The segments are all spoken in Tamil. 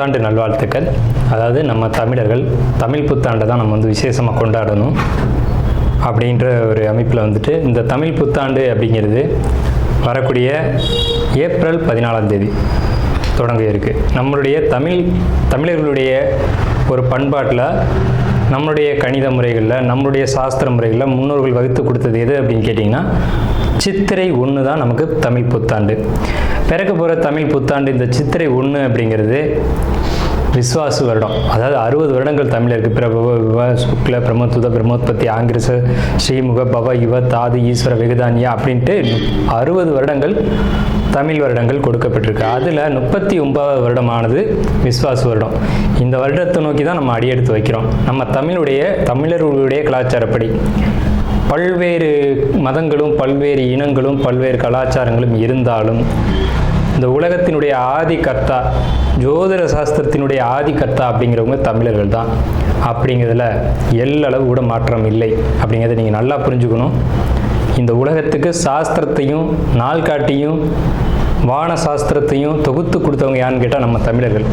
புத்தாண்டு நல்வாழ்த்துக்கள். அதாவது நம்ம தமிழர்கள் தமிழ் புத்தாண்டை தான் நம்ம விசேஷமாக கொண்டாடணும் அப்படின்ற ஒரு அமைப்பில் இந்த தமிழ் புத்தாண்டு அப்படிங்கிறது வரக்கூடிய ஏப்ரல் 14ஆம் தேதி தொடங்க இருக்குது. நம்மளுடைய தமிழர்களுடைய ஒரு பண்பாட்டில், நம்மளுடைய கணித முறைகளில், நம்மளுடைய சாஸ்திர முறைகளில் முன்னோர்கள் வகுத்து கொடுத்தது எது அப்படின்னு கேட்டிங்கன்னா சித்திரை 1 தான் நமக்கு தமிழ் புத்தாண்டு. பிறக்க போகிற தமிழ் புத்தாண்டு இந்த சித்திரை 1 அப்படிங்கிறது விஸ்வாசு வருடம். அதாவது 60 வருடங்கள் தமிழருக்கு பிரபவ விவ சுக்ல பிரமோத்துத பிரமோத்பத்தி ஆங்கிரச ஸ்ரீமுக பவ யுவ தாது ஈஸ்வர வெகுதானியா அப்படின்ட்டு 60 வருடங்கள் தமிழ் வருடங்கள் கொடுக்கப்பட்டிருக்கு. அதில் 39வது வருடமானது விஸ்வாசு வருடம். இந்த வருடத்தை நோக்கி தான் நம்ம அடியெடுத்து வைக்கிறோம். நம்ம தமிழர்களுடைய கலாச்சாரப்படி பல்வேறு மதங்களும் பல்வேறு இனங்களும் பல்வேறு கலாச்சாரங்களும் இருந்தாலும் இந்த உலகத்தினுடைய ஆதி கர்த்தா, ஜோதிட சாஸ்திரத்தினுடைய ஆதி கர்த்தா அப்படிங்கிறவங்க தமிழர்கள் தான். அப்படிங்கிறதுல எல்லளவு கூட மாற்றம் இல்லை. அப்படிங்கிறத நீங்கள் நல்லா புரிஞ்சுக்கணும். இந்த உலகத்துக்கு சாஸ்திரத்தையும் நாள்காட்டியும் வான சாஸ்திரத்தையும் தொகுத்து கொடுத்தவங்க யாருன்னு கேட்டால் நம்ம தமிழர்கள்.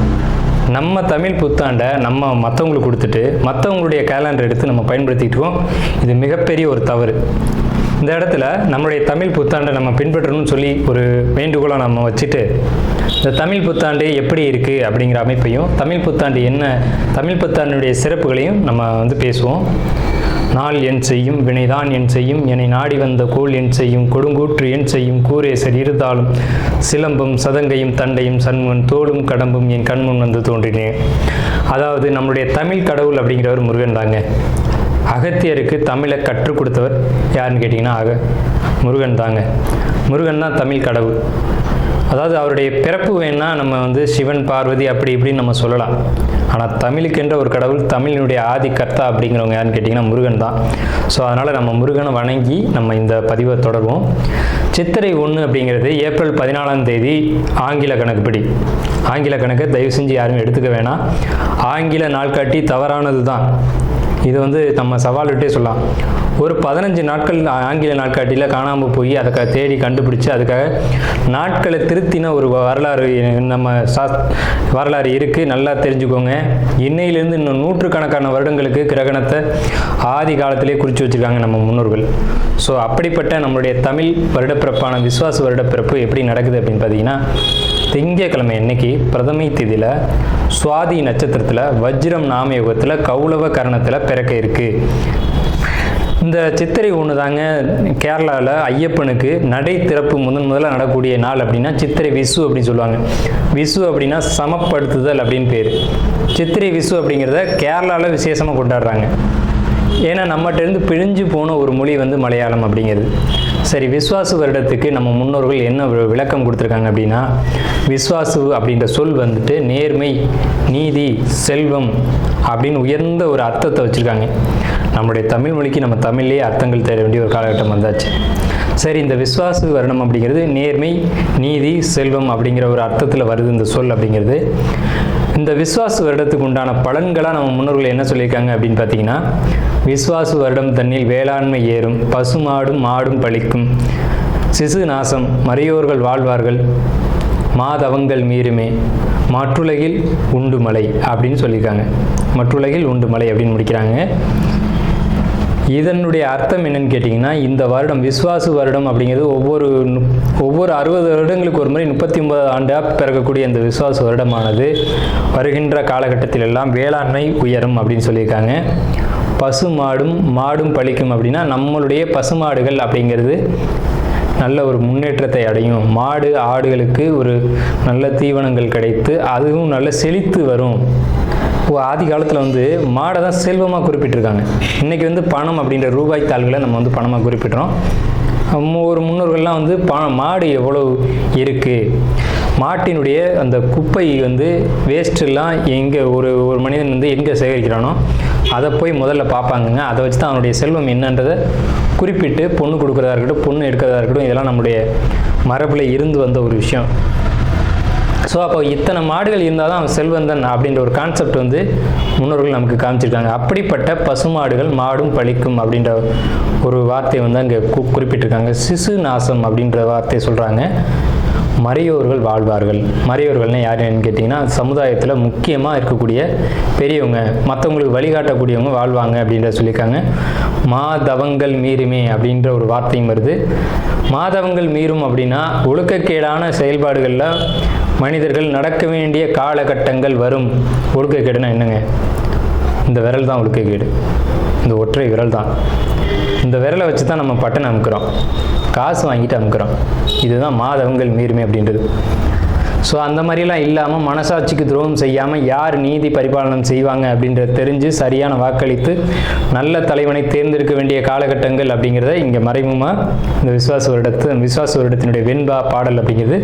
நம்ம தமிழ் புத்தாண்டை நம்ம மற்றவங்களுக்கு கொடுத்துட்டு மற்றவங்களுடைய கேலண்டர் எடுத்து நம்ம பயன்படுத்திட்டு இருக்கோம். இது மிகப்பெரிய ஒரு தவறு. இந்த இடத்துல நம்மளுடைய தமிழ் புத்தாண்டை நம்ம பின்பற்றணும்னு சொல்லி ஒரு வேண்டுகோளை நம்ம வச்சுட்டு இந்த தமிழ் புத்தாண்டு எப்படி இருக்குது அப்படிங்கிற அமைப்பையும், தமிழ் புத்தாண்டு என்ன, தமிழ் புத்தாண்டுடைய சிறப்புகளையும் நம்ம பேசுவோம். நாள் என் செய்யும் வினைதான் என் செய்யும் என்னை நாடி வந்த கோள் என் செய்யும் கொடுங்கூற்று என் செய்யும் கூரேசர் இருந்தாலும் சிலம்பும் சதங்கையும் தண்டையும் சண்முன் தோளும் கடம்பும் என் கண்முன் வந்து தோன்றினேன். அதாவது நம்மளுடைய தமிழ் கடவுள் அப்படிங்கிறவர் முருகன் தாங்க. அகத்தியருக்கு தமிழை கற்றுக் கொடுத்தவர் யாருன்னு கேட்டிங்கன்னா முருகன் தாங்க. முருகன் தான் தமிழ் கடவுள். அதாவது அவருடைய பிறப்பு வேணா நம்ம சிவன் பார்வதி அப்படி இப்படின்னு நம்ம சொல்லலாம். ஆனால் தமிழுக்கென்ற ஒரு கடவுள், தமிழினுடைய ஆதி கர்த்தா அப்படிங்கிறவங்க யாருன்னு கேட்டிங்கன்னா முருகன் தான். ஸோ அதனால் நம்ம முருகனை வணங்கி நம்ம இந்த பதிவை தொடர்வோம். சித்திரை 1 அப்படிங்கிறது ஏப்ரல் 14ஆம் தேதி ஆங்கில கணக்குப்படி. ஆங்கில கணக்கை தயவு செஞ்சு யாரும் எடுத்துக்க வேணாம். ஆங்கில நாள்காட்டி தவறானது தான். இது நம்ம சவால் விட்டே சொல்லலாம். ஒரு 15 நாட்கள் ஆங்கில நாட்காட்டியில் காணாமல் போய் அதை தேடி கண்டுபிடிச்சி அதுக்காக நாட்களை திருத்தின ஒரு வரலாறு நம்ம வரலாறு இருக்குது. நல்லா தெரிஞ்சுக்கோங்க. இன்னையிலேருந்து இன்னும் நூற்றுக்கணக்கான வருடங்களுக்கு கிரகணத்தை ஆதி காலத்திலே குறித்து வச்சுருக்காங்க நம்ம முன்னோர்கள். ஸோ அப்படிப்பட்ட நம்மளுடைய தமிழ் வருடப்பிறப்பான விஸ்வாச வருடப்பிறப்பு எப்படி நடக்குது அப்படின்னு பார்த்தீங்கன்னா, திங்கட்கிழமை அன்னைக்கு பிரதமை திதியில் சுவாதி நட்சத்திரத்தில் வஜ்ரம் நாமயோகத்தில் கௌளவ கரணத்தில் பிறக்க இருக்குது. இந்த சித்திரை 1 தாங்க கேரளாவில் ஐயப்பனுக்கு நடை திறப்பு முதல்ல நடக்கக்கூடிய நாள். அப்படின்னா சித்திரை விசு அப்படின்னு சொல்லுவாங்க. விசு அப்படின்னா சமப்படுத்துதல் அப்படின்னு பேர். சித்திரை விசு அப்படிங்கிறத கேரளாவில் விசேஷமாக கொண்டாடுறாங்க. ஏன்னா நம்மகிட்டேருந்து பிழிஞ்சு போன ஒரு மொழி மலையாளம் அப்படிங்கிறது. சரி, விஸ்வாசு வருடத்துக்கு நம்ம முன்னோர்கள் என்ன விளக்கம் கொடுத்துருக்காங்க அப்படின்னா, விஸ்வாசு அப்படின்ற சொல் நேர்மை, நீதி, செல்வம் அப்படின்னு உயர்ந்த ஒரு அர்த்தத்தை வச்சுருக்காங்க. நம்முடைய தமிழ் மொழிக்கு நம்ம தமிழ்லேயே அர்த்தங்கள் தேட வேண்டிய ஒரு காலகட்டம் வந்தாச்சு. சரி, இந்த விஸ்வாசு வருடம் அப்படிங்கிறது நேர்மை, நீதி, செல்வம் அப்படிங்கிற ஒரு அர்த்தத்தில் வருது இந்த சொல் அப்படிங்கிறது. இந்த விஸ்வாசு வருடத்துக்கு உண்டான பலன்களாக நம்ம முன்னோர்கள் என்ன சொல்லியிருக்காங்க அப்படின்னு பார்த்தீங்கன்னா, விஸ்வாசு வருடம் தன்னில் வேளாண்மை ஏறும், பசுமாடும் மாடும் பழிக்கும், சிசு நாசம், மறையோர்கள் வாழ்வார்கள், மாதவங்கள் மீறுமே, மற்றுலகில் உண்டு மலை அப்படின்னு சொல்லியிருக்காங்க. மற்றுலகில் உண்டு மலை அப்படின்னு முடிக்கிறாங்க. இதனுடைய அர்த்தம் என்னன்னு கேட்டிங்கன்னா, இந்த வருடம் விஸ்வாசு வருடம் அப்படிங்கிறது ஒவ்வொரு 60 வருடங்களுக்கு ஒரு முறை 39 ஆண்டாக பிறக்கக்கூடிய இந்த விஸ்வாசு வருடமானது வருகின்ற காலகட்டத்தில் எல்லாம் வேளாண்மை உயரும் அப்படின்னு சொல்லியிருக்காங்க. பசு மாடும் பழிக்கும் அப்படின்னா நம்மளுடைய பசுமாடுகள் அப்படிங்கிறது நல்ல ஒரு முன்னேற்றத்தை அடையும். மாடு ஆடுகளுக்கு ஒரு நல்ல தீவனங்கள் கிடைத்து அதுவும் நல்ல செழித்து வரும். ஆதி காலத்தில் மாடை தான் செல்வமாக குறிப்பிட்டிருக்காங்க. இன்றைக்கி பணம் அப்படின்ற ரூபாய் தாள்களை நம்ம பணமாக குறிப்பிட்றோம். ஒரு முன்னோர்கள்லாம் மாடு எவ்வளோ இருக்குது, மாட்டினுடைய அந்த குப்பை வேஸ்ட்டெல்லாம் எங்கே ஒரு மனிதன் எங்கே சேகரிக்கிறானோ அதை போய் முதல்ல பார்ப்பாங்கங்க. அதை வச்சு தான் அவனுடைய செல்வம் என்னன்றதை குறிப்பிட்டு பொண்ணு கொடுக்குறதா இருக்கட்டும், பொண்ணு எடுக்கிறதா இருக்கட்டும், இதெல்லாம் நம்முடைய மரபில் இருந்து வந்த ஒரு விஷயம். ஸோ அப்போ இத்தனை மாடுகள் இருந்தால் தான் அவன் செல்வந்தன் அப்படின்ற ஒரு கான்செப்ட் முன்னோர்கள் நமக்கு காமிச்சிருக்காங்க. அப்படிப்பட்ட பசுமாடுகள் மாடும் பழிக்கும் அப்படின்ற ஒரு வார்த்தையை அங்கே குறிப்பிட்டிருக்காங்க. சிசு நாசம் அப்படின்ற வார்த்தையை சொல்கிறாங்க. மறையோர்கள் வாழ்வார்கள். மறையோர்கள்னால் யாருன்னு கேட்டிங்கன்னா சமுதாயத்தில் முக்கியமாக இருக்கக்கூடிய பெரியவங்க, மற்றவங்களுக்கு வழிகாட்டக்கூடியவங்க வாழ்வாங்க அப்படின்ற சொல்லியிருக்காங்க. மாதவங்கள் மீறுமே அப்படின்ற ஒரு வார்த்தையும் வருது. மாதவங்கள் மீறும் அப்படின்னா ஒழுக்கக்கேடான செயல்பாடுகளில் மனிதர்கள் நடக்க வேண்டிய காலகட்டங்கள் வரும். ஒழுக்கக்கேடுனா என்னங்க? இந்த விரல் தான் ஒழுக்கக்கேடு, இந்த ஒற்றை விரல் தான். இந்த விரலை வச்சு தான் நம்ம பட்டன் அமுக்கிறோம், காசு வாங்கிட்டு அமுக்கிறோம். இதுதான் மாதவங்கள் மீறுமே அப்படின்றது. ஸோ அந்த மாதிரிலாம் இல்லாமல் மனசாட்சிக்கு துரோகம் செய்யாமல் யார் நீதி பரிபாலனம் செய்வாங்க அப்படின்றத தெரிஞ்சு சரியான வாக்களித்து நல்ல தலைவனை தேர்ந்தெடுக்க வேண்டிய காலகட்டங்கள் அப்படிங்கிறத இங்கே மறைமுகமாக இந்த விசுவாச வருடத்தினுடைய வெண்பா பாடல் அப்படிங்கிறது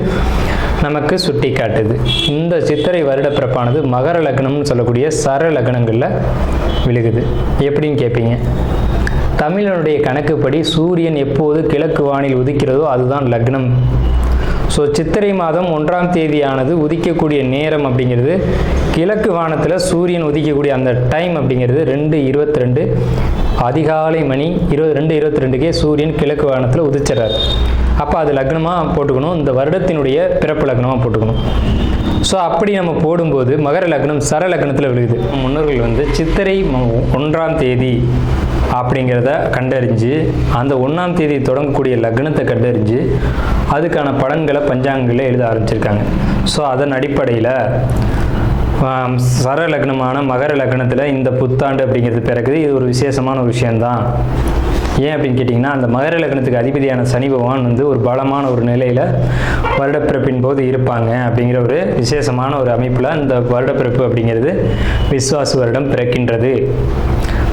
நமக்கு சுட்டி காட்டுது. இந்த சித்திரை வருட பிறப்பானது மகர லக்னம்னு சொல்லக்கூடிய சர லக்னங்களில் விழுகுது. எப்படின்னு கேட்பீங்க? தமிழனுடைய கணக்குப்படி சூரியன் எப்போது கிழக்கு வானில் உதிக்கிறதோ அதுதான் லக்னம். ஸோ சித்திரை மாதம் 1ஆம் தேதியானது உதிக்கக்கூடிய நேரம் அப்படிங்கிறது கிழக்கு வானத்தில் சூரியன் உதிக்கக்கூடிய அந்த டைம் அப்படிங்கிறது 2:22 அதிகாலை மணி 2:22க்கே சூரியன் கிழக்கு வானத்தில் உதிச்சிடறார். அப்போ அது லக்னமாக போட்டுக்கணும், இந்த வருடத்தினுடைய பிறப்பு லக்னமாக போட்டுக்கணும். ஸோ அப்படி நம்ம போடும்போது மகர லக்னம் சர லக்னத்தில் விழுகுது. முன்னோர்கள் சித்திரை 1ஆம் தேதி அப்படிங்கிறத கண்டறிஞ்சு அந்த 1ஆம் தேதி தொடங்கக்கூடிய லக்னத்தை கண்டறிஞ்சு அதுக்கான பலன்களை பஞ்சாங்கங்களில் எழுத ஆரம்பிச்சிருக்காங்க. ஸோ அதன் அடிப்படையில் சர லக்னமான மகர லக்னத்தில் இந்த புத்தாண்டு அப்படிங்கிறது பிறகுது. இது ஒரு விசேஷமான ஒரு விஷயந்தான். ஏன் அப்படின்னு கேட்டிங்கன்னா, அந்த மகர லக்னத்துக்கு அதிபதியான சனி பகவான் ஒரு பலமான ஒரு நிலையில் வருடப்பிறப்பின் போது இருப்பாங்க அப்படிங்கிற ஒரு விசேஷமான ஒரு அமைப்பில் இந்த வருடப்பிறப்பு அப்படிங்கிறது விஸ்வாச வருடம் பிறக்கின்றது.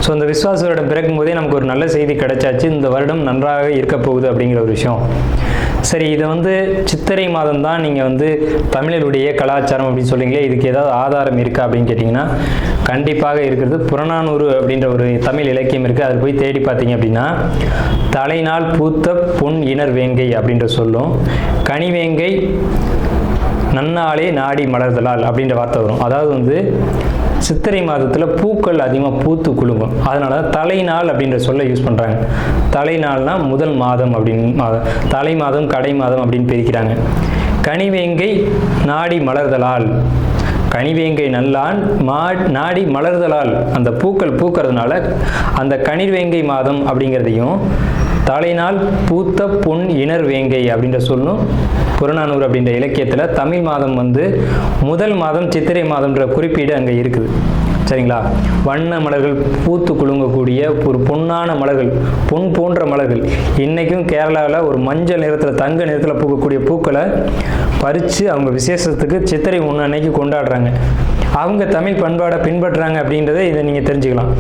ஸோ இந்த விஸ்வாச வருடம் பிறக்கும் போதே நமக்கு ஒரு நல்ல செய்தி கிடைச்சாச்சு, இந்த வருடம் நன்றாக இருக்க போகுது அப்படிங்கிற ஒரு விஷயம். சரி, இதை சித்திரை மாதம் தான் நீங்கள் தமிழருடைய கலாச்சாரம் அப்படின்னு சொல்லிங்களே, இதுக்கு ஏதாவது ஆதாரம் இருக்கா அப்படின்னு கேட்டிங்கன்னா கண்டிப்பாக இருக்கிறது. புறநானூறு அப்படின்ற ஒரு தமிழ் இலக்கியம் இருக்குது. அதில் போய் தேடி பார்த்தீங்க அப்படின்னா தலைநாள் பூத்த பொன் இணர் வேங்கை அப்படின்ற சொல்லும், கனிவேங்கை நன்னாளே நாடி மலர்தலால் அப்படின்ற வார்த்தை வரும். அதாவது சித்திரை மாதத்தில் பூக்கள் அதிகமாக பூத்து குலுங்கும். அதனால தலைநாள் அப்படின்ற சொல்ல யூஸ் பண்ணுறாங்க. தலைநாள்னா முதல் மாதம் அப்படின்னு, தலை மாதம் கடை மாதம் அப்படின்னு பிரிக்கிறாங்க. கனிவேங்கை நாடி மலர்தலால், கனிவேங்கை நல்லான் நாடி மலர்தலால், அந்த பூக்கள் பூக்கிறதுனால அந்த கனிவேங்கை மாதம் அப்படிங்கிறதையும் தலைநாள் பூத்த பொன் இணர் வேங்கை அப்படின்ற சொல்லும் புறநானூறு அப்படின்ற இலக்கியத்தில் தமிழ் மாதம் முதல் மாதம் சித்திரை மாதம்ன்ற குறிப்பீடு அங்கே இருக்குது. சரிங்களா? வண்ண மலர்கள் பூத்து குலுங்கக்கூடிய ஒரு பொன்னான மலர்கள், பொன் போன்ற மலர்கள். இன்றைக்கும் கேரளாவில் ஒரு மஞ்சள் நிறத்தில் தங்க நிறத்தில் பூக்கக்கூடிய பூக்களை பறித்து அவங்க விசேஷத்துக்கு சித்திரை 1 அன்னைக்கு கொண்டாடுறாங்க. அவங்க தமிழ் பண்பாடை பின்பற்றுறாங்க அப்படின்றத இதை நீங்கள் தெரிஞ்சுக்கலாம்.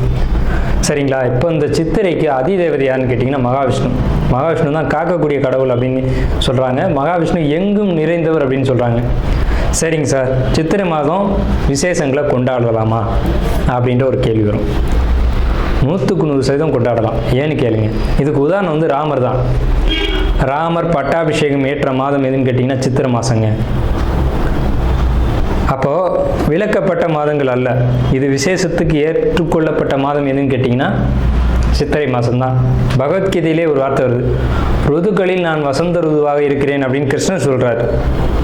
சரிங்களா? இப்போ இந்த சித்திரைக்கு அதிதேவதை யாருன்னு கேட்டிங்கன்னா மகாவிஷ்ணு. மகாவிஷ்ணு தான் காக்கக்கூடிய கடவுள் அப்படின்னு சொல்கிறாங்க. மகாவிஷ்ணு எங்கும் நிறைந்தவர் அப்படின்னு சொல்கிறாங்க. சரிங்க சார், சித்திரை மாதம் விசேஷங்களை கொண்டாடலாமா அப்படின்ற ஒரு கேள்வி வரும். 100க்கு 100% கொண்டாடலாம். ஏன்னு கேளுங்க. இதுக்கு உதாரணம் ராமர் தான். ராமர் பட்டாபிஷேகம் ஏற்ற மாதம் எதுன்னு கேட்டிங்கன்னா சித்திரை மாதங்க. அப்போது விலக்கப்பட்ட மாதங்கள் அல்ல, இது விசேஷத்துக்கு ஏற்றுக்கொள்ளப்பட்ட மாதம் எதுன்னு கேட்டிங்கன்னா சித்திரை மாதம்தான். பகவத்கீதையிலே ஒரு வார்த்தை வருது, ருதுக்களில் நான் வசந்த ருதுவாக இருக்கிறேன் அப்படின்னு கிருஷ்ணன் சொல்கிறார்.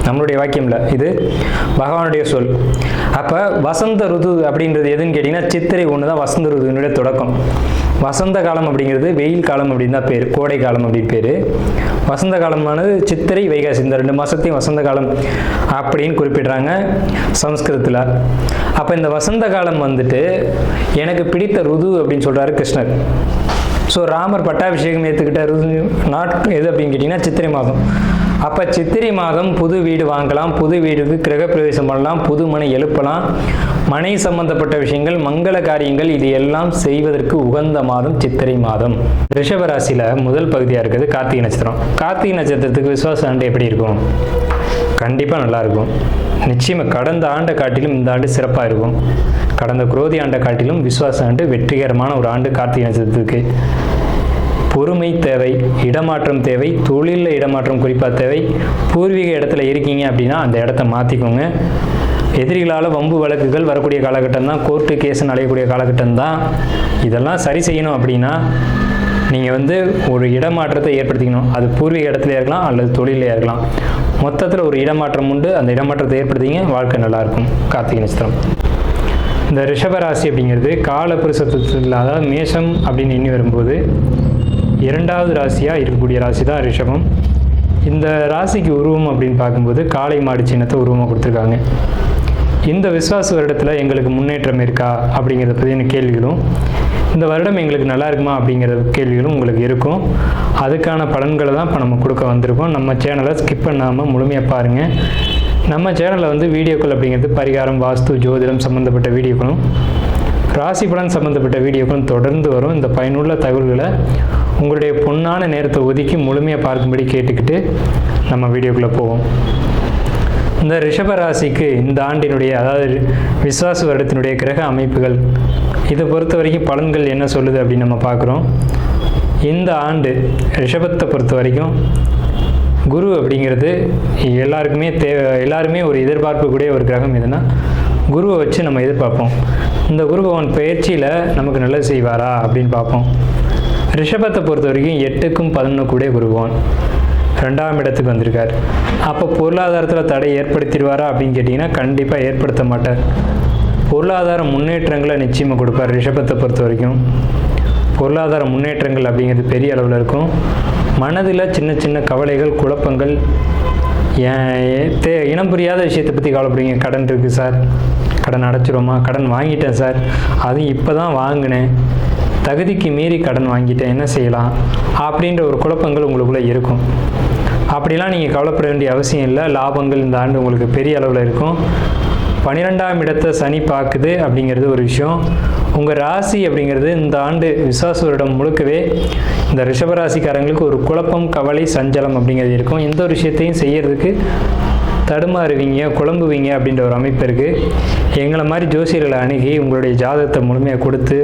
நம்மளுடைய வாக்கியம்ல, இது பகவானுடைய சொல். அப்போ வசந்த ருது அப்படின்றது எதுன்னு கேட்டிங்கன்னா சித்திரை 1 தான் வசந்த ருதுனுடைய தொடக்கம். வசந்த காலம் அப்படிங்கிறது வெயில் காலம் அப்படின்னு தான் பேர், கோடை காலம் அப்படின்னு பேர். வசந்த காலமானது சித்திரை வைகாசி, இந்த 2 மாதத்தையும் வசந்த காலம் அப்படின்னு குறிப்பிடுறாங்க சமஸ்கிருதத்தில். அப்போ இந்த வசந்த காலம் எனக்கு பிடித்த ருது அப்படின்னு சொல்கிறாரு கிருஷ்ணர். ஸோ ராமர் பட்டாபிஷேகம் ஏற்றுக்கிட்ட நாட்கள் எது அப்படின்னு கேட்டிங்கன்னா சித்திரை மாதம். அப்போ சித்திரை மாதம் புது வீடு வாங்கலாம், புது வீடுக்கு கிரகப்பிரவேசம் பண்ணலாம், புது மனை எழுப்பலாம், மனை சம்பந்தப்பட்ட விஷயங்கள், மங்கள காரியங்கள், இது எல்லாம் செய்வதற்கு உகந்த மாதம் சித்திரை மாதம். ரிஷபராசியில் முதல் பகுதியாக இருக்கிறது கார்த்திகை நட்சத்திரம். கார்த்திகை நட்சத்திரத்துக்கு விசுவாச ஆண்டு எப்படி இருக்கும்? கண்டிப்பாக நல்லாயிருக்கும். நிச்சயமாக கடந்த ஆண்டை காட்டிலும் இந்த ஆண்டு சிறப்பாக இருக்கும். கடந்த குரோதி ஆண்டை காட்டிலும் விசுவாச ஆண்டு வெற்றிகரமான ஒரு ஆண்டு கார்த்திகை நட்சத்திரத்துக்கு. பொறுமை தேவை, இடமாற்றம் தேவை, தொழிலில் இடமாற்றம் குறிப்பாக தேவை. பூர்வீக இடத்துல இருக்கீங்க அப்படின்னா அந்த இடத்த மாற்றிக்கோங்க. எதிரிகளால் வம்பு வழக்குகள் வரக்கூடிய காலகட்டம் தான், கோர்ட்டு கேஸ்ன்னு அலையக்கூடிய காலகட்டம் தான். இதெல்லாம் சரி செய்யணும் அப்படின்னா நீங்கள் வந்து ஒரு இடமாற்றத்தை ஏற்படுத்திக்கணும். அது பூர்வீக இடத்துல இருக்கலாம் அல்லது தொழிலே இருக்கலாம். மொத்தத்தில் ஒரு இடமாற்றம் உண்டு. அந்த இடமாற்றத்தை ஏற்படுத்திங்க, வாழ்க்கை நல்லாயிருக்கும். கார்த்திகை நட்சத்திரம். இந்த ரிஷபராசி அப்படிங்கிறது காலபுருஷத்தில், அதாவது மேஷம் அப்படின்னு எண்ணி வரும்போது 2வது ராசியாக இருக்கக்கூடிய ராசி தான் ரிஷபம். இந்த ராசிக்கு உருவம் அப்படின்னு பார்க்கும்போது காளை மாடு சின்னத்தை உருவமாக கொடுத்துருக்காங்க. இந்த விஸ்வாச வருடத்தில் எங்களுக்கு முன்னேற்றம் இருக்கா அப்படிங்கிறத பற்றின கேள்விகளும், இந்த வருடம் எங்களுக்கு நல்லா இருக்குமா அப்படிங்கிற கேள்விகளும் உங்களுக்கு இருக்கும். அதுக்கான பலன்களை தான் இப்போ நம்ம கொடுக்க வந்திருக்கோம். நம்ம சேனலை ஸ்கிப் பண்ணாமல் முழுமையாக பாருங்கள். நம்ம சேனலில் வந்து வீடியோக்கள் அப்படிங்கிறது பரிகாரம், வாஸ்து, ஜோதிடம் சம்மந்தப்பட்ட வீடியோக்களும், ராசி பலன் சம்மந்தப்பட்ட வீடியோக்களும் தொடர்ந்து வரும். இந்த பயனுள்ள தகவல்களை உங்களுடைய பொன்னான நேரத்தை ஒதுக்கி முழுமையாக பார்க்கும்படி கேட்டுக்கிட்டு நம்ம வீடியோக்குள்ளே போவோம். இந்த ரிஷபராசிக்கு இந்த ஆண்டினுடைய, அதாவது விஸ்வாச வருடத்தினுடைய கிரக அமைப்புகள், இதை பொறுத்த வரைக்கும் பலன்கள் என்ன சொல்லுது அப்படின்னு நம்ம பார்க்குறோம். இந்த ஆண்டு ரிஷபத்தை பொறுத்த வரைக்கும் குரு அப்படிங்கிறது எல்லாருக்குமே எல்லாருமே ஒரு எதிர்பார்க்கக்கூடிய ஒரு கிரகம். எதுனா குருவை வச்சு நம்ம எதிர்பார்ப்போம். இந்த குரு பகவான் பயிற்சியில் நமக்கு நல்லது செய்வாரா அப்படின்னு பார்ப்போம். ரிஷபத்தை பொறுத்த வரைக்கும் 8க்கும் 11 கூட குரு பகவான் 2ஆம் இடத்துக்கு வந்திருக்கார். அப்போ பொருளாதாரத்தில் தடை ஏற்படுத்திடுவாரா அப்படின்னு கேட்டிங்கன்னா கண்டிப்பாக ஏற்படுத்த மாட்டார். பொருளாதார முன்னேற்றங்களை நிச்சயமாக கொடுப்பார். ரிஷபத்தை பொறுத்த வரைக்கும் பொருளாதார முன்னேற்றங்கள் அப்படிங்கிறது பெரிய அளவில் இருக்கும். மனதில் சின்ன சின்ன கவலைகள், குழப்பங்கள், இனம் புரியாத விஷயத்தை பற்றி கவலைப்படுவீங்க. கடன் இருக்குது சார், கடன் அடைச்சிருவோமா, கடன் வாங்கிட்டேன் சார், அதுவும் இப்போ தான் வாங்கினேன், தகுதிக்கு மீறி கடன் வாங்கிட்டேன், என்ன செய்யலாம் அப்படின்ற ஒரு குழப்பங்கள் உங்களுக்குள்ளே இருக்கும். அப்படிலாம் நீங்கள் கவலைப்பட வேண்டிய அவசியம் இல்லை. லாபங்கள் இந்த ஆண்டு உங்களுக்கு பெரிய அளவில் இருக்கும். 12ஆம் இடத்தை சனி பார்க்குது அப்படிங்கிறது ஒரு விஷயம். உங்கள் ராசி அப்படிங்கிறது இந்த ஆண்டு விஸ்வாச வருடம் முழுக்கவே இந்த ரிஷபராசிக்காரங்களுக்கு ஒரு குழப்பம், கவலை, சஞ்சலம் அப்படிங்கிறது இருக்கும். எந்த ஒரு விஷயத்தையும் செய்யறதுக்கு தடுமாறுவீங்க, குழம்புவீங்க அப்படின்ற ஒரு அமைப்பு இருக்குது. எங்களை மாதிரி ஜோசியர்களை அணுகி உங்களுடைய ஜாதகத்தை முழுமையாக கொடுத்து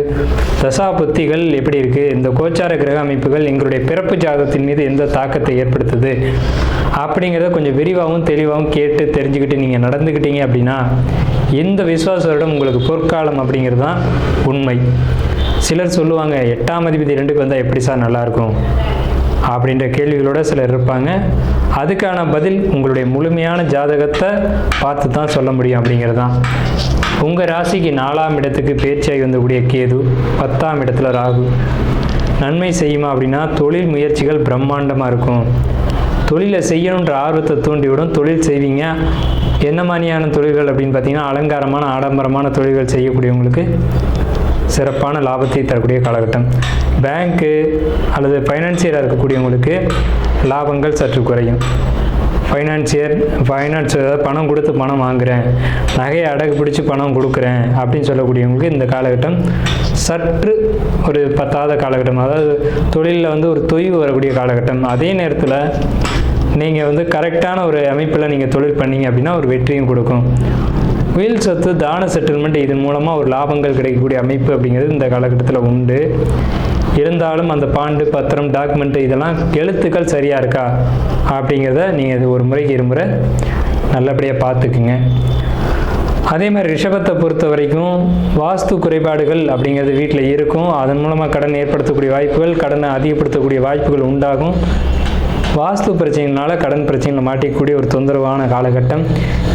தசா புத்திகள் எப்படி இருக்குது, இந்த கோச்சார கிரக அமைப்புகள் எங்களுடைய பிறப்பு ஜாதகத்தின் மீது எந்த தாக்கத்தை ஏற்படுத்துது அப்படிங்கிறத கொஞ்சம் விரிவாகவும் தெளிவாகவும் கேட்டு தெரிஞ்சுக்கிட்டு நீங்கள் நடந்துக்கிட்டீங்க அப்படின்னா இந்த விஸ்வாச வருடம் உங்களுக்கு பொற்காலம் அப்படிங்கிறது தான் உண்மை. சிலர் சொல்லுவாங்க 8ஆம் அதிபதி 2க்கு வந்தால் எப்படி சார் நல்லாயிருக்கும் அப்படின்ற கேள்விகளோட சிலர் இருப்பாங்க. அதுக்கான பதில் உங்களுடைய முழுமையான ஜாதகத்தை பார்த்து தான் சொல்ல முடியும் அப்படிங்கிறது தான். உங்கள் ராசிக்கு 4ஆம் இடத்துக்கு பேச்சாகி வந்தக்கூடிய கேது, 10ஆம் இடத்துல ராகு நன்மை செய்யுமா அப்படின்னா தொழில் முயற்சிகள் பிரம்மாண்டமாக இருக்கும். தொழிலை செய்யணுன்ற ஆர்வத்தை தூண்டிவிடும். தொழில் செய்வீங்க. என்ன மாதிரியான தொழில்கள் அப்படின்னு பார்த்தீங்கன்னா அலங்காரமான, ஆடம்பரமான தொழில்கள் செய்யக்கூடியவங்களுக்கு சிறப்பான லாபத்தை தரக்கூடிய காலகட்டம். பேங்க்கு அல்லது ஃபைனான்சியராக இருக்கக்கூடியவங்களுக்கு லாபங்கள் சற்று குறையும். ஃபைனான்ஸ் பணம் கொடுத்து பணம் வாங்குகிறேன், நகையை அடகு பிடிச்சி பணம் கொடுக்குறேன் அப்படின்னு சொல்லக்கூடியவங்களுக்கு இந்த காலகட்டம் சற்று ஒரு பத்தாத காலகட்டம். அதாவது தொழிலில் வந்து ஒரு தொய்வு வரக்கூடிய காலகட்டம். அதே நேரத்தில் நீங்கள் வந்து கரெக்டான ஒரு அமைப்பில் நீங்கள் தொழில் பண்ணீங்க அப்படின்னா ஒரு வெற்றியும் கொடுக்கும். உயில் சொத்து, தான செட்டில்மெண்ட், இதன் மூலமாக ஒரு லாபங்கள் கிடைக்கக்கூடிய அமைப்பு அப்படிங்கிறது இந்த காலகட்டத்தில் உண்டு. இருந்தாலும் அந்த பாண்டு, பத்திரம், டாக்குமெண்ட்டு இதெல்லாம் எழுத்துக்கள் சரியாக இருக்கா அப்படிங்கிறத நீங்கள் இது ஒரு முறைக்கு இருமுறை நல்லபடியாக பார்த்துக்குங்க. அதே மாதிரி ரிஷபத்தை பொறுத்த வரைக்கும் வாஸ்து குறைபாடுகள் அப்படிங்கிறது வீட்டில் இருக்கும். அதன் மூலமாக கடன் ஏற்படுத்தக்கூடிய வாய்ப்புகள், கடனை அதிகப்படுத்தக்கூடிய வாய்ப்புகள் உண்டாகும். வாஸ்து பிரச்சனைனால கடன் பிரச்சனையில் மாட்டிக்கக்கூடிய ஒரு தொந்தரவான காலகட்டம்.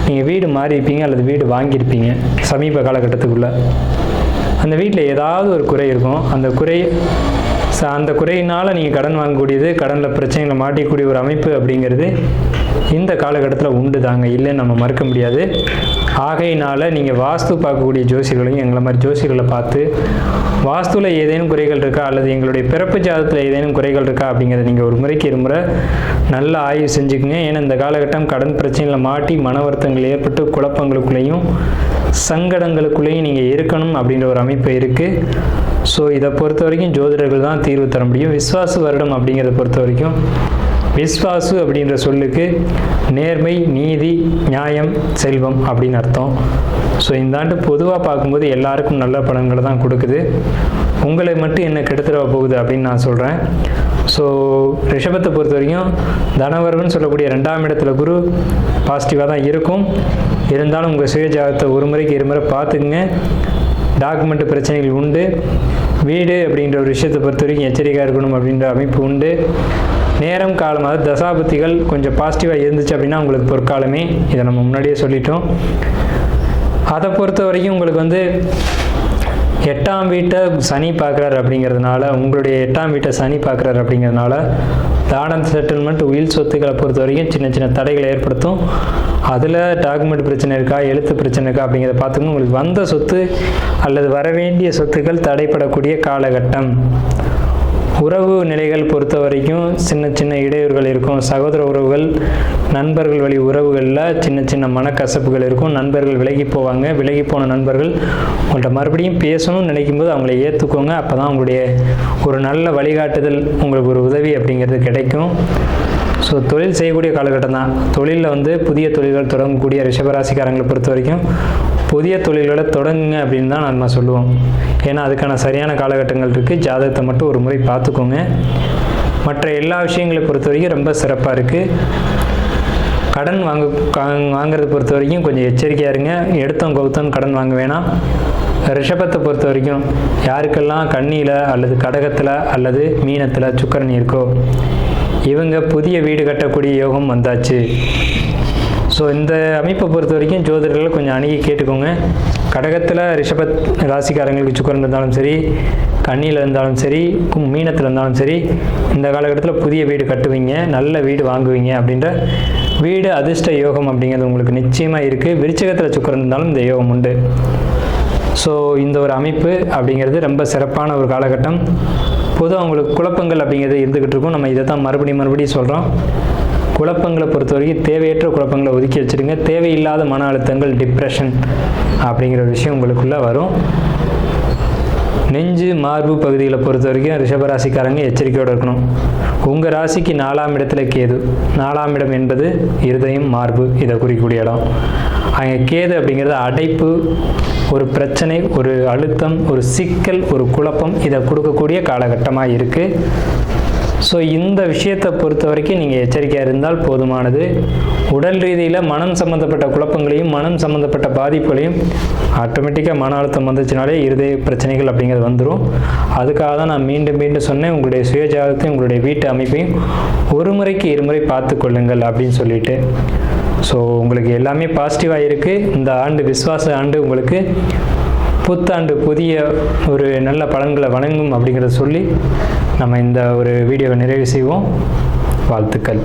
நீங்கள் வீடு மாறியிருப்பீங்க அல்லது வீடு வாங்கியிருப்பீங்க சமீப காலகட்டத்துக்குள்ளே. அந்த வீட்டில் ஏதாவது ஒரு குறை இருக்கும். அந்த குறையினால் நீங்கள் கடன் வாங்கக்கூடியது, கடனில் பிரச்சனைகளை மாட்டிக்கூடிய ஒரு அமைப்பு அப்படிங்கிறது இந்த காலகட்டத்தில் உண்டு தாங்க, இல்லைன்னு நம்ம மறுக்க முடியாது. ஆகையினால் நீங்கள் வாஸ்து பார்க்கக்கூடிய ஜோசியர்களையும் எங்களை மாதிரி ஜோசியர்களை பார்த்து வாஸ்துவில் ஏதேனும் குறைகள் இருக்கா அல்லது எங்களுடைய பிறப்பு ஜாதகத்தில் ஏதேனும் குறைகள் இருக்கா அப்படிங்கிறத நீங்கள் ஒரு முறைக்கு இருமுறை நல்ல ஆய்வு செஞ்சுக்குங்க. ஏன்னா இந்த காலகட்டம் கடன் பிரச்சனையில் மாட்டி மன வருத்தங்கள் ஏற்பட்டு குழப்பங்களுக்குள்ளேயும் சங்கடங்களுக்குள்ளேயும் நீங்கள் இருக்கணும் அப்படின்ற ஒரு அமைப்பு இருக்குது. ஸோ இதை பொறுத்த வரைக்கும் ஜோதிடர்கள் தான் தீர்வு தர முடியும். விஸ்வாச வருடம் அப்படிங்கிறத பொறுத்த வரைக்கும் விஸ்வாசு அப்படின்ற சொல்லுக்கு நேர்மை, நீதி, நியாயம், செல்வம் அப்படின்னு அர்த்தம். ஸோ இந்த ஆண்டு பொதுவாக பார்க்கும்போது எல்லாருக்கும் நல்ல பலன்களை தான் கொடுக்குது. உங்களை மட்டும் என்ன கெடுத்துட போகுது அப்படின்னு நான் சொல்கிறேன். ஸோ ரிஷபத்தை பொறுத்த வரைக்கும் தனவரவுன்னு சொல்லக்கூடிய 2ஆம் இடத்துல குரு பாசிட்டிவாக தான் இருக்கும். இருந்தாலும் உங்கள் சுய ஜாதகத்தை ஒரு முறைக்கு இருமுறை பார்த்துக்குங்க. டாக்குமெண்ட் பிரச்சனைகள் உண்டு. வீடு அப்படின்ற ஒரு விஷயத்தை பொறுத்த வரைக்கும் எச்சரிக்கையாக இருக்கணும் அப்படின்ற அமைப்பு உண்டு. நேரம் காலம், அதாவது தசாபுத்திகள் கொஞ்சம் பாசிட்டிவாக இருந்துச்சு அப்படின்னா உங்களுக்கு பொற்காலமே. இதை நம்ம முன்னாடியே சொல்லிட்டோம். அதை பொறுத்த வரைக்கும் உங்களுக்கு வந்து 8ஆம் வீட்டை சனி பார்க்குறாரு அப்படிங்கிறதுனால, உங்களுடைய 8ஆம் வீட்டை சனி பார்க்குறாரு அப்படிங்கிறதுனால தானம் செட்டில்மெண்ட் உயில் சொத்துக்களை பொறுத்த வரைக்கும் சின்ன சின்ன தடைகளை ஏற்படுத்தும். அதில் டாக்குமெண்ட் பிரச்சனை இருக்கா, எழுத்து பிரச்சனை இருக்கா அப்படிங்கிறத பார்த்துக்கணும். உங்களுக்கு வந்த சொத்து அல்லது வரவேண்டிய சொத்துக்கள் தடைப்படக்கூடிய காலகட்டம். உறவு நிலைகள் பொறுத்த வரைக்கும் சின்ன சின்ன இடையூறுகள் இருக்கும். சகோதர உறவுகள், நண்பர்கள் வழி உறவுகளில் சின்ன சின்ன மனக்கசப்புகள் இருக்கும். நண்பர்கள் விலகி போவாங்க. விலகி போன நண்பர்கள் உங்கள்கிட்ட மறுபடியும் பேசணும்னு நினைக்கும் போது அவங்கள ஏற்றுக்கோங்க. அப்போ தான் உங்களுடைய ஒரு நல்ல வழிகாட்டுதல், உங்களுக்கு ஒரு உதவி அப்படிங்கிறது கிடைக்கும். ஸோ தொழில் செய்யக்கூடிய காலகட்டம் தான். தொழிலில் வந்து புதிய தொழில்கள் தொடங்கக்கூடிய ரிஷபராசிக்காரங்களை பொறுத்த வரைக்கும் புதிய தொழில்களை தொடங்குங்க அப்படின்னு தான் நம்ம சொல்லுவோம். ஏன்னா அதுக்கான சரியான காலகட்டங்கள் இருக்குது. ஜாதகத்தை மட்டும் ஒரு முறை பார்த்துக்கோங்க. மற்ற எல்லா விஷயங்களை பொறுத்த வரைக்கும் ரொம்ப சிறப்பாக இருக்குது. கடன் வாங்குறத பொறுத்த வரைக்கும் கொஞ்சம் எச்சரிக்கையாக இருங்க. எடுத்தோம் கவுத்தோன்னு கடன் வாங்க வேணாம். ரிஷபத்தை பொறுத்த வரைக்கும் யாருக்கெல்லாம் கன்னியில் அல்லது கடகத்தில் அல்லது மீனத்தில் சுக்கிரன் இருக்கோ இவங்க புதிய வீடு கட்டக்கூடிய யோகம் வந்தாச்சு. ஸோ இந்த அமைப்பை பொறுத்த வரைக்கும் ஜோதிடர்களை கொஞ்சம் அணுகி கேட்டுக்கோங்க. கடகத்தில் ரிஷபத் ராசிக்காரங்களுக்கு சுக்கிரன் இருந்தாலும் சரி, கன்னியில் இருந்தாலும் சரி, மீனத்தில் இருந்தாலும் சரி, இந்த காலகட்டத்தில் புதிய வீடு கட்டுவீங்க, நல்ல வீடு வாங்குவீங்க. அப்படின்ற வீடு அதிர்ஷ்ட யோகம் அப்படிங்கிறது உங்களுக்கு நிச்சயமாக இருக்குது. விருச்சிகத்தில் சுக்கிரன் இருந்தாலும் இந்த யோகம் உண்டு. ஸோ இந்த ஒரு அமைப்பு அப்படிங்கிறது ரொம்ப சிறப்பான ஒரு காலகட்டம். பொதுவாக உங்களுக்கு குழப்பங்கள் அப்படிங்கிறது இருந்துக்கிட்டு இருக்கும். நம்ம இதை தான் மறுபடியும் சொல்கிறோம். குழப்பங்களை பொறுத்த வரைக்கும் தேவையற்ற குழப்பங்களை ஒதுக்கி வச்சுருங்க. தேவையில்லாத மன அழுத்தங்கள், டிப்ரெஷன் அப்படிங்கிற ஒரு விஷயம் உங்களுக்குள்ளே வரும். நெஞ்சு மார்பு பகுதிகளை பொறுத்த வரைக்கும் ரிஷபராசிக்காரங்க எச்சரிக்கையோடு இருக்கணும். உங்கள் ராசிக்கு 4ஆம் இடத்துல கேது. 4ஆம் இடம் என்பது இருதயம், மார்பு, இதை குறிக்கக்கூடிய இடம். அங்கே கேது அப்படிங்கிறது அடைப்பு, ஒரு பிரச்சனை, ஒரு அழுத்தம், ஒரு சிக்கல், ஒரு குழப்பம், இதை கொடுக்கக்கூடிய காலகட்டமாக இருக்குது. ஸோ இந்த விஷயத்தை பொறுத்த வரைக்கும் நீங்கள் எச்சரிக்கையாக இருந்தால் போதுமானது. உடல் ரீதியில் மனம் சம்மந்தப்பட்ட குழப்பங்களையும் மனம் சம்மந்தப்பட்ட பாதிப்புகளையும் ஆட்டோமேட்டிக்காக மன அழுத்தம் வந்துச்சுனாலே இருதய பிரச்சனைகள் அப்படிங்கிறது வந்துடும். அதுக்காக தான் நான் மீண்டும் சொன்னேன், உங்களுடைய சுயஜாதகத்தையும் உங்களுடைய வீட்டு அமைப்பையும் ஒரு முறைக்கு இருமுறை பார்த்து கொள்ளுங்கள் அப்படின்னு சொல்லிட்டு. ஸோ உங்களுக்கு எல்லாமே பாசிட்டிவாக இருக்குது. இந்த ஆண்டு விஸ்வாச ஆண்டு உங்களுக்கு புத்தாண்டு புதிய ஒரு நல்ல பலன்களை வழங்கும் அப்படிங்கிறத சொல்லி நம்ம இந்த ஒரு வீடியோவை நிறைவு செய்வோம். வாழ்த்துக்கள்.